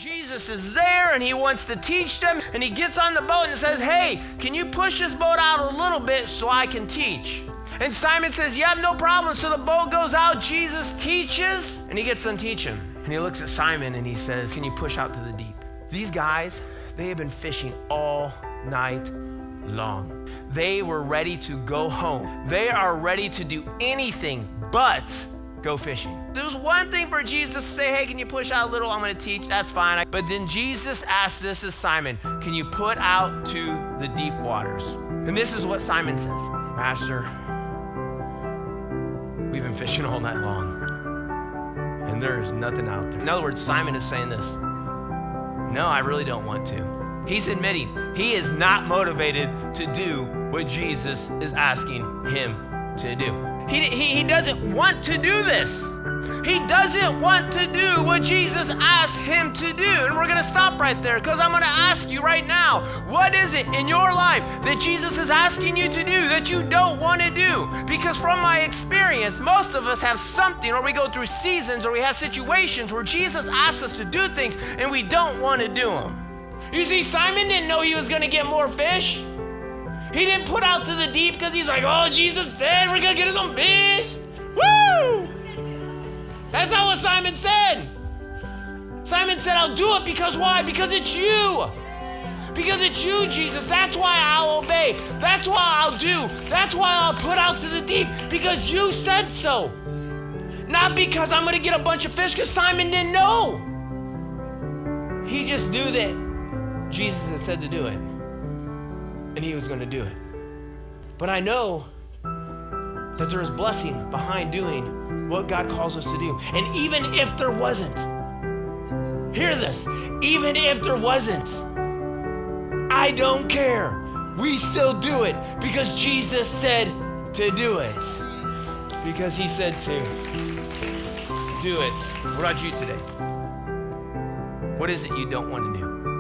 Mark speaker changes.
Speaker 1: Jesus is there and he wants to teach them, and he gets on the boat and says, hey, can you push this boat out a little bit so I can teach? And Simon says, yeah, no problem. So the boat goes out, Jesus teaches, and he gets done teaching. And he looks at Simon and he says, can you push out to the deep? These guys, they have been fishing all night long. They were ready to go home. They are ready to do anything but go fishing. There was one thing for Jesus to say, hey, can you push out a little? I'm going to teach. That's fine. But then Jesus asked this of Simon, can you put out to the deep waters? And this is what Simon says. Master, we've been fishing all night long, and there's nothing out there. In other words, Simon is saying this. No, I really don't want to. He's admitting he is not motivated to do what Jesus is asking him to do. He doesn't want to do this. He doesn't want to do what Jesus asked him to do. And we're going to stop right there, because I'm going to ask you right now, what is it in your life that Jesus is asking you to do that you don't want to do? Because from my experience, most of us have something, or we go through seasons, or we have situations where Jesus asks us to do things and we don't want to do them. You see, Simon didn't know he was going to get more fish. He didn't put out to the deep because he's like, oh, Jesus said we're going to get some fish. Woo! That's not what Simon said. Simon said, I'll do it because why? Because it's you. Because it's you, Jesus. That's why I'll obey. That's why I'll do. That's why I'll put out to the deep, because you said so. Not because I'm going to get a bunch of fish, because Simon didn't know. He just knew that Jesus had said to do it, and he was going to do it. But I know that there is blessing behind doing what God calls us to do. And even if there wasn't, hear this, even if there wasn't, I don't care. We still do it because Jesus said to do it. Because he said to do it. What about you today? What is it you don't want to do?